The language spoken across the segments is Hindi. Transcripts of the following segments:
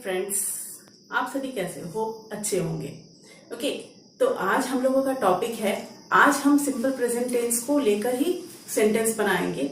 फ्रेंड्स, आप सभी कैसे हो? अच्छे होंगे। ओके, तो आज हम लोगों का टॉपिक है, आज हम सिंपल प्रेजेंट टेंस को लेकर ही सेंटेंस बनाएंगे।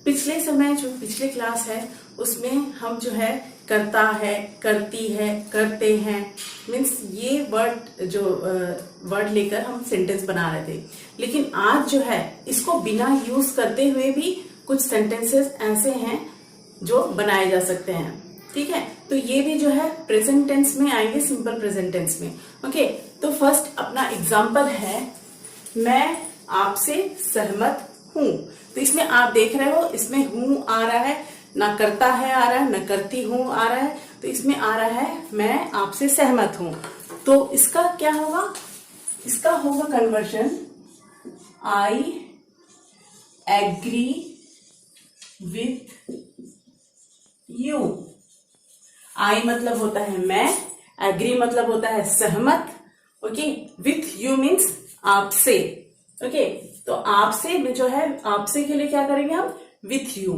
पिछले समय जो पिछले क्लास है उसमें हम जो है करता है, करती है, करते हैं मीन्स ये वर्ड लेकर हम सेंटेंस बना रहे थे। लेकिन आज जो है इसको बिना यूज करते हुए भी कुछ सेंटेंसेस ऐसे हैं जो बनाए जा सकते हैं। ठीक है, तो ये भी जो है प्रेजेंट टेंस में आएंगे, सिंपल प्रेजेंट टेंस में। ओके, तो फर्स्ट अपना एग्जांपल है, मैं आपसे सहमत हूं। तो इसमें आप देख रहे हो, इसमें हूं आ रहा है, ना करता है आ रहा है, ना करती हूं आ रहा है, तो इसमें आ रहा है मैं आपसे सहमत हूं। तो इसका क्या होगा? इसका होगा conversion, I agree with you. I मतलब होता है मैं, एग्री मतलब होता है सहमत, ओके, विथ यू मीन्स आपसे। ओके, तो आपसे में जो है, आपसे के लिए क्या करेंगे हम? With you.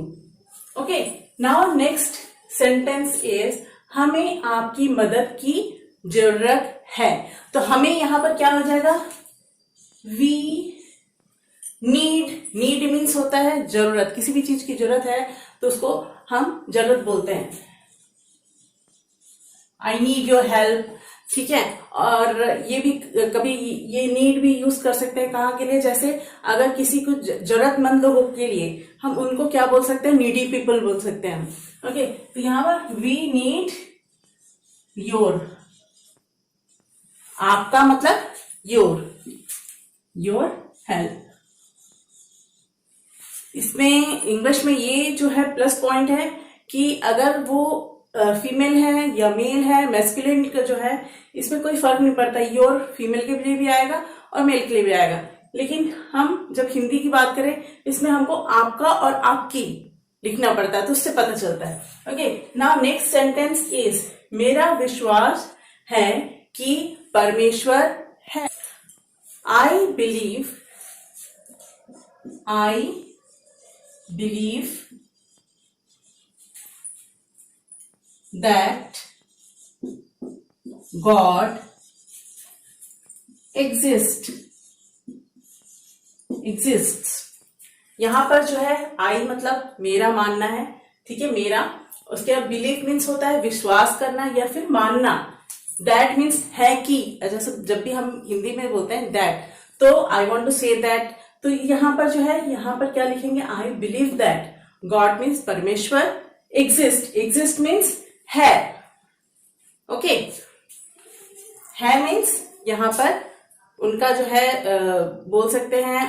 Okay, now next sentence is, हमें आपकी मदद की जरूरत है। तो हमें यहां पर क्या हो जाएगा? We need. नीड मीन्स होता है जरूरत, किसी भी चीज की जरूरत है तो उसको हम जरूरत बोलते हैं। I need your help. ठीक है, और ये भी कभी ये नीड भी यूज कर सकते हैं कहाँ के लिए? जैसे अगर किसी को जरूरतमंद लोगों के लिए हम उनको क्या बोल सकते हैं? नीडी पीपल बोल सकते हैं। ओके, तो यहां पर वी नीड योर, आपका मतलब योर हेल्प। इसमें इंग्लिश में ये जो है प्लस पॉइंट है कि अगर वो फीमेल है या मेल है, मैस्कुलिन का जो है इसमें कोई फर्क नहीं पड़ता। योर फीमेल के लिए भी आएगा और मेल के लिए भी आएगा। लेकिन हम जब हिंदी की बात करें इसमें हमको आपका और आपकी लिखना पड़ता है, तो उससे पता चलता है। Okay, now next sentence is, मेरा विश्वास है कि परमेश्वर है। I believe that God exists। यहां पर जो है आई मतलब मेरा मानना है, ठीक है, मेरा। उसके बाद बिलीव मीन्स होता है विश्वास करना या फिर मानना। दैट मीन्स है कि, जैसे जब भी हम हिंदी में बोलते हैं दैट, तो I want to say that, तो यहां पर जो है, यहां पर क्या लिखेंगे? I believe that God means परमेश्वर, एग्जिस्ट मीन्स है। ओके, है मीन्स यहां पर उनका जो है बोल सकते हैं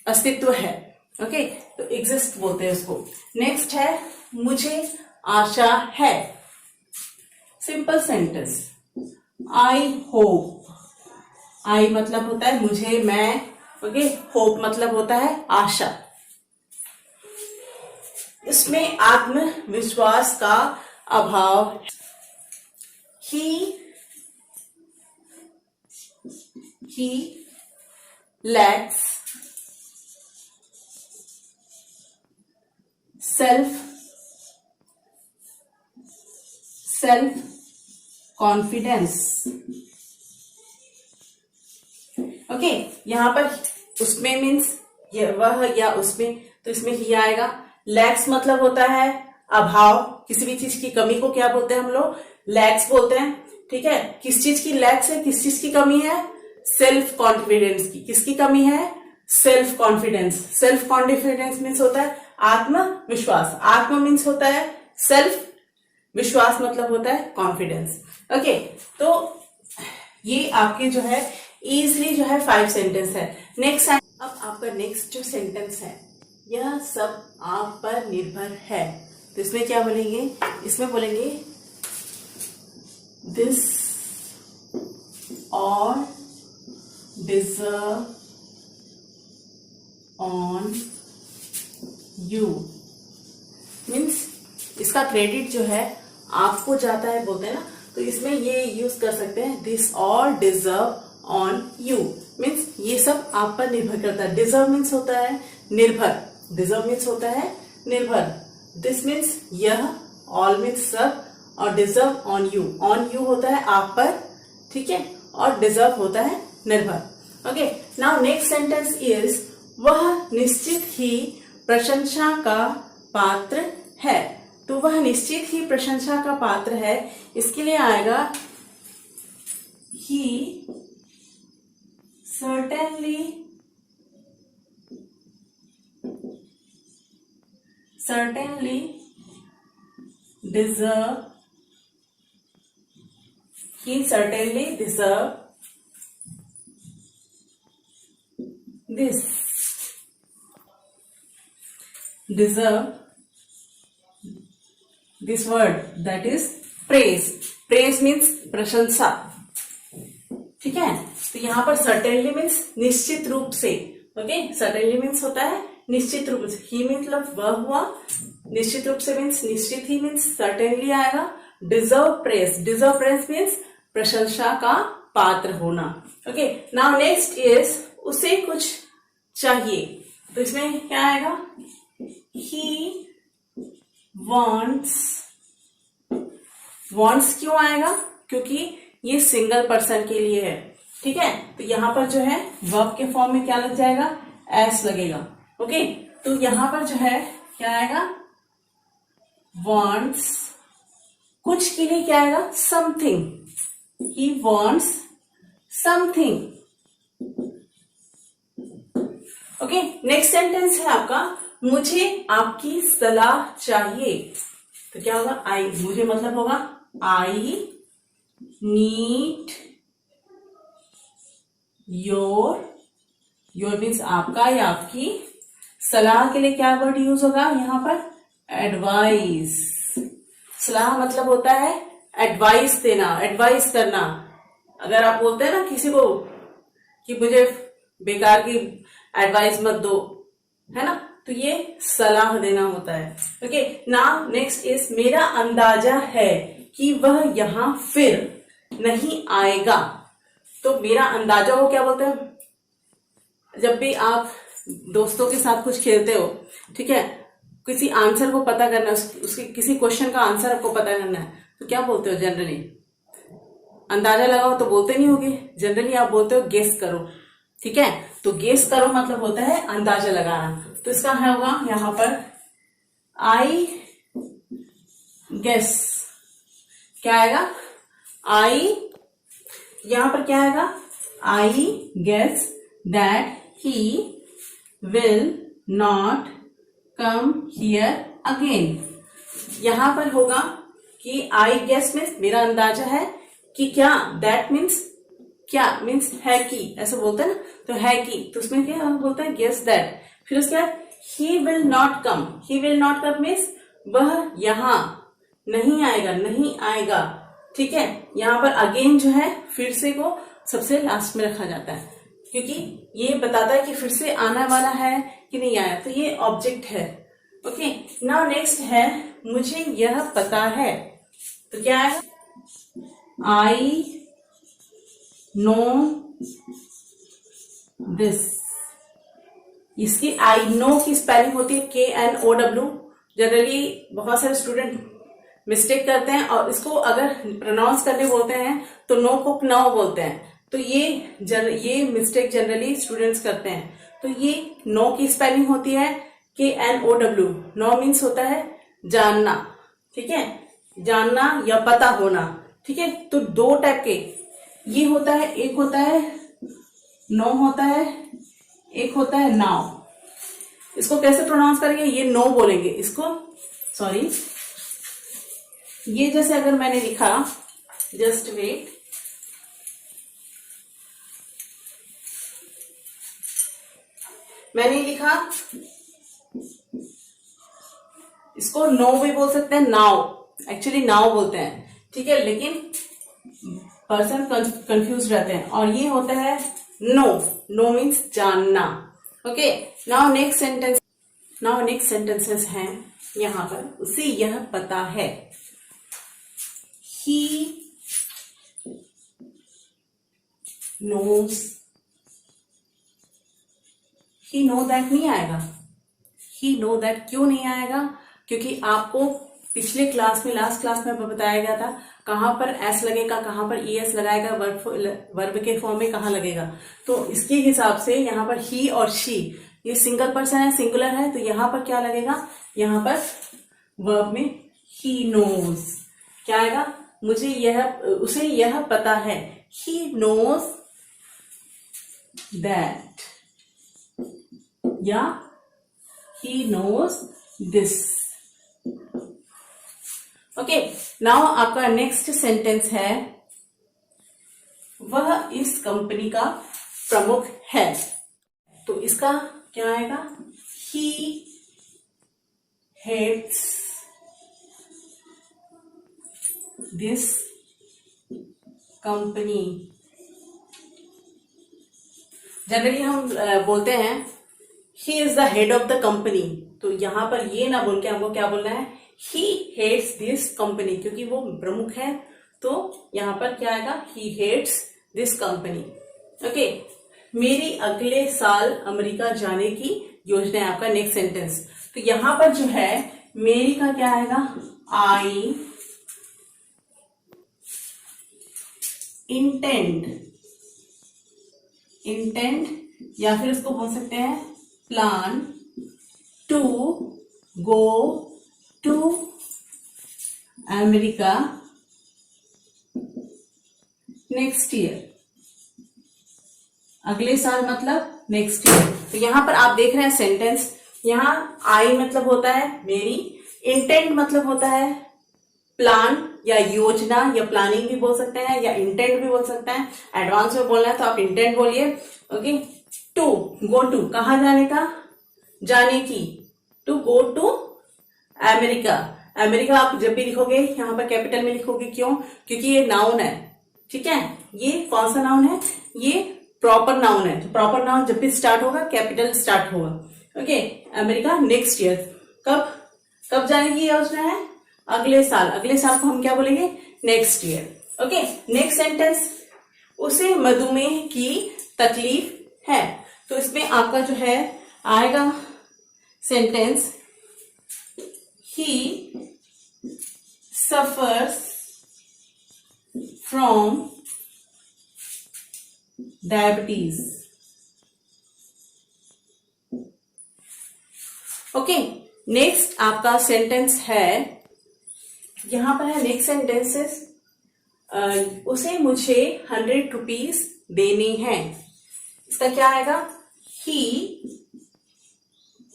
अस्तित्व है। ओके, तो एग्जिस्ट बोलते हैं उसको। नेक्स्ट है, मुझे आशा है। Simple sentence, I hope. I मतलब होता है मुझे, मैं। ओके, होप मतलब होता है आशा। इसमें आत्मविश्वास का अभाव है। he lacks self confidence। Okay, यहां पर उसमें मीन्स वह या उसमें, तो इसमें ही आएगा। लैक्स मतलब होता है अभाव, किसी भी चीज की कमी को क्या बोलते हैं हम लोग? लैक्स बोलते हैं। ठीक है, किस चीज की लैक्स है, किस चीज की कमी है? सेल्फ कॉन्फिडेंस की। किसकी कमी है? Self confidence. Self confidence means होता है आत्मविश्वास। आत्म मीन्स होता है सेल्फ, विश्वास मतलब होता है कॉन्फिडेंस। ओके, तो ये आपके जो है इजली जो है 5 सेंटेंस है। नेक्स्ट, अब आपका नेक्स्ट जो सेंटेंस है यह सब आप पर निर्भर है। तो इसमें क्या बोलेंगे? इसमें बोलेंगे दिस और डिजर्व ऑन यू। मीन्स इसका क्रेडिट जो है आपको जाता है, बोलते हैं ना, तो इसमें ये यूज कर सकते हैं, दिस और डिजर्व ऑन यू। मीन्स ये सब आप पर निर्भर करता है। डिजर्व मीन्स होता है निर्भर, डिजर्व मीन्स होता है निर्भर, दिस मीन्स यह, ऑल मीन्स सब, और deserve on you. On you होता है आप पर, ठीक है, और डिजर्व होता है निर्भर। Okay, now next sentence is वह निश्चित ही प्रशंसा का पात्र है। तो वह निश्चित ही प्रशंसा का पात्र है, इसके लिए आएगा he certainly deserve this word, that is praise. Praise means प्रशंसा, ठीक है। तो यहाँ पर certainly means निश्चित रूप से। ओके, certainly means होता है निश्चित रूप से। ही मतलब वह हुआ, निश्चित रूप से मीन्स निश्चित ही मीन्स certainly आएगा। डिजर्व प्रेस मीन्स प्रशंसा का पात्र होना। ओके, नाउ नेक्स्ट इज उसे कुछ चाहिए। तो इसमें क्या आएगा? ही wants क्यों आएगा? क्योंकि ये सिंगल पर्सन के लिए है, ठीक है। तो यहां पर जो है वर्ब के फॉर्म में क्या लग जाएगा? एस लगेगा। ओके, तो यहां पर जो है क्या आएगा? wants, कुछ के लिए क्या आएगा? Something. he wants something। Okay, next sentence है आपका मुझे आपकी सलाह चाहिए। तो क्या होगा? आई, मुझे मतलब होगा आई नीड योर मीन्स आपका या आपकी। सलाह के लिए क्या वर्ड यूज होगा यहां पर? एडवाइस। सलाह मतलब होता है एडवाइस देना, एडवाइस करना। अगर आप बोलते हैं ना किसी को कि मुझे बेकार की एडवाइस मत दो, है ना, तो ये सलाह देना होता है। ओके, नाउ नेक्स्ट इज मेरा अंदाजा है कि वह यहां फिर नहीं आएगा। तो मेरा अंदाजा को क्या बोलते हैं? जब भी आप दोस्तों के साथ कुछ खेलते हो, ठीक है, किसी आंसर को पता करना, उसके किसी क्वेश्चन का आंसर आपको पता करना है, तो क्या बोलते हो जनरली? अंदाजा लगाओ तो बोलते नहीं होगे, जनरली आप बोलते हो गेस करो, ठीक है। तो गेस करो मतलब होता है अंदाजा लगाना। तो इसका है होगा यहां पर आई गेस। क्या आएगा? आई, यहां पर क्या आएगा? I guess that he will not come here again. यहां पर होगा कि आई गेस मीन्स मेरा अंदाजा है कि क्या, दैट मीन्स क्या, मीन्स है कि, ऐसा बोलते हैं ना, तो है कि, तो उसमें क्या बोलता है? Guess that. फिर उसके बाद he will not come. He will not come means वह यहां नहीं आएगा, नहीं आएगा, ठीक है। यहां पर अगेन जो है फिर से को सबसे लास्ट में रखा जाता है, क्योंकि ये बताता है कि फिर से आने वाला है कि नहीं आया, तो ये ऑब्जेक्ट है। ओके, नाउ नेक्स्ट है मुझे यह पता है। तो क्या है? I know this. इसकी आई नो की स्पेलिंग होती है KNOW। जनरली बहुत सारे स्टूडेंट मिस्टेक करते हैं और इसको अगर प्रोनाउंस करने बोलते हैं तो नो को नाउ बोलते हैं। तो ये मिस्टेक जनरली स्टूडेंट्स करते हैं। तो ये नो की स्पेलिंग होती है KNOW। नो मीन्स होता है जानना, ठीक है, जानना या पता होना, ठीक है। तो दो टाइप के ये होता है, एक होता है नो होता है, एक होता है नाउ। इसको कैसे प्रोनाउंस करेंगे? ये नो बोलेंगे इसको, सॉरी, ये जैसे अगर मैंने लिखा, जस्ट वेट, मैंने लिखा, इसको नो भी बोल सकते हैं, नाउ, एक्चुअली नाउ बोलते हैं, ठीक है, लेकिन पर्सन कंफ्यूज रहते हैं। और ये होता है नो। नो मीन्स जानना। ओके, नाउ नेक्स्ट सेंटेंसेस हैं यहां पर। उसे यह पता है। He knows, he know that नहीं आएगा। ही नो दैट क्यों नहीं आएगा? क्योंकि आपको पिछले क्लास में, लास्ट क्लास में बताया गया था कहाँ पर एस लगेगा, कहाँ पर ईएस लगाएगा, वर्ब के फॉर्म में कहाँ लगेगा। तो इसके हिसाब से यहाँ पर ही और शी, ये सिंगल पर्सन है, सिंगुलर है, तो यहाँ पर क्या लगेगा, यहाँ पर वर्ब में ही नोज क्या आएगा, मुझे यह, उसे यह पता है, ही नोज दैट, या he knows this. Okay, now आपका नेक्स्ट सेंटेंस है, वह इस कंपनी का प्रमुख है। तो इसका क्या आएगा, ही हेड्स दिस कंपनी। जनरली हम बोलते हैं he is the head of the company, तो यहां पर ये ना बोल के हमको क्या बोलना है, ही हेड्स दिस कंपनी, क्योंकि वो प्रमुख है, तो यहां पर क्या आएगा, ही हेड्स दिस कंपनी। ओके, मेरी अगले साल अमेरिका जाने की योजना है, आपका नेक्स्ट सेंटेंस। तो यहां पर जो है मेरी का क्या आएगा, आई इंटेंड, या फिर उसको बोल सकते हैं plan to go to America next year. अगले साल मतलब नेक्स्ट ईयर। तो यहां पर आप देख रहे हैं सेंटेंस, यहां आई मतलब होता है मेरी, इंटेंट मतलब होता है प्लान या योजना, या प्लानिंग भी बोल सकते हैं, या इंटेंट भी बोल सकते हैं। एडवांस में बोलना है तो आप इंटेंट बोलिए। ओके, टू गो टू, कहां जाने का, जाने की, to go to America. America आप जब भी लिखोगे यहां पर कैपिटल में लिखोगे, क्यों, क्योंकि ये नाउन है, ठीक है, ये कौन सा नाउन है, ये प्रॉपर नाउन है। तो प्रॉपर नाउन जब भी स्टार्ट होगा कैपिटल स्टार्ट होगा। ओके, अमेरिका नेक्स्ट ईयर, कब जाने की योजना है, अगले साल। अगले साल को हम क्या बोलेंगे, next year. Okay, next sentence, उसे मधुमेह की तकलीफ है। तो इसमें आपका जो है आएगा sentence, he suffers from diabetes. Okay, next आपका सेंटेंस है, यहां पर है नेक्स्ट सेंटेंसेस, उसे मुझे 100 रुपीज देने हैं। इसका क्या आएगा, ही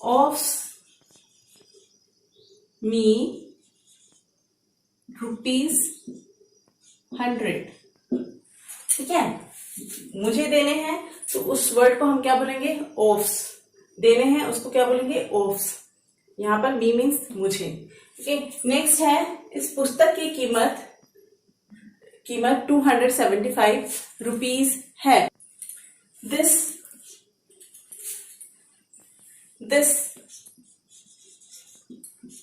ऑफ्स मी ₹100। ठीक है, मुझे देने हैं तो उस वर्ड को हम क्या बोलेंगे, ऑफ्स। देने हैं उसको क्या बोलेंगे, ऑफ्स। यहां पर मी मीन्स मुझे। ओके, नेक्स्ट है, इस पुस्तक की कीमत 275 रुपीज है। This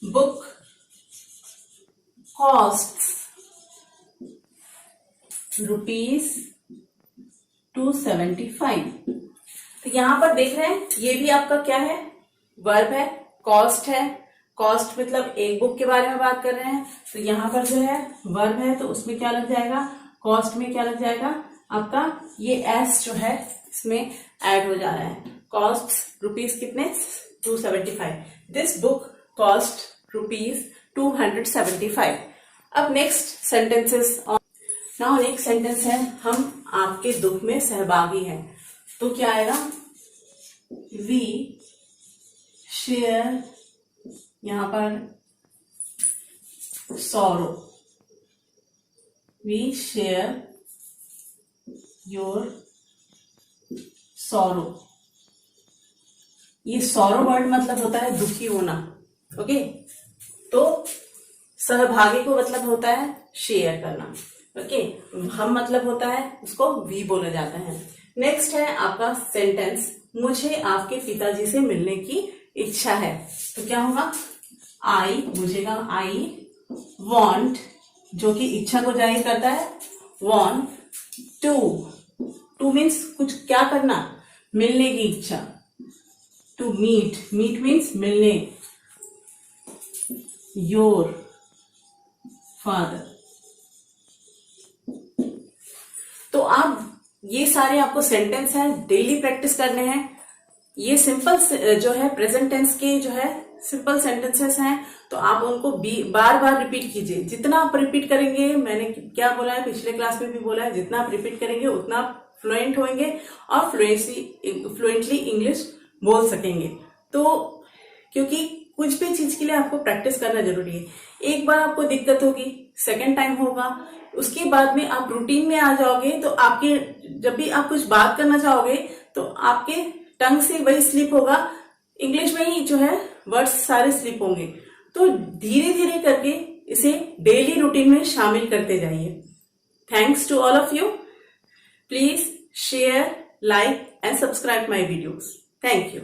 book costs ₹275। तो यहां पर देख रहे हैं ये भी आपका क्या है, वर्ब है, कॉस्ट है। कॉस्ट मतलब एक बुक के बारे में बात कर रहे हैं, तो यहां पर जो है वर्ब है, तो उसमें क्या लग जाएगा, कॉस्ट में क्या लग जाएगा आपका, ये एस जो है इसमें ऐड हो जा रहा है। कॉस्ट रुपीज कितने, 275। This book cost ₹275। अब next sentences, now next sentence है, हम आपके दुख में सहभागी हैं। तो क्या आएगा, वी शेयर, यहां पर sorrow, we share your sorrow. ये सॉरो वर्ड मतलब होता है दुखी होना। ओके, तो सहभागी को मतलब होता है शेयर करना। ओके, हम मतलब होता है उसको वी बोला जाता है। नेक्स्ट है आपका सेंटेंस, मुझे आपके पिताजी से मिलने की इच्छा है। तो क्या होगा, आई, मुझे का आई वॉन्ट, जो कि इच्छा को जाहिर करता है, वॉन्ट टू मीन्स कुछ क्या करना, मिलने की इच्छा। टू मीट मीन्स मिलने। Your father. तो आप ये सारे आपको सेंटेंस हैं, डेली प्रैक्टिस करने हैं। ये सिंपल जो है प्रेजेंट टेंस के जो है सिंपल सेंटेंसेस हैं, तो आप उनको बार बार रिपीट कीजिए। जितना आप रिपीट करेंगे, मैंने क्या बोला है, पिछले क्लास में भी बोला है, जितना आप रिपीट करेंगे उतना फ्लुएंट होंगे और फ्लुएंटली इंग्लिश बोल सकेंगे। तो क्योंकि कुछ भी चीज के लिए आपको प्रैक्टिस करना जरूरी है। एक बार आपको दिक्कत होगी, सेकेंड टाइम होगा, उसके बाद में आप रूटीन में आ जाओगे, तो आपके जब भी आप कुछ बात करना चाहोगे तो आपके टंग से वही स्लिप होगा, इंग्लिश में ही जो है वर्ड्स सारे स्लिप होंगे। तो धीरे धीरे करके इसे डेली रूटीन में शामिल करते जाइए। Thanks to all of you. Please share, like and subscribe my videos. Thank you.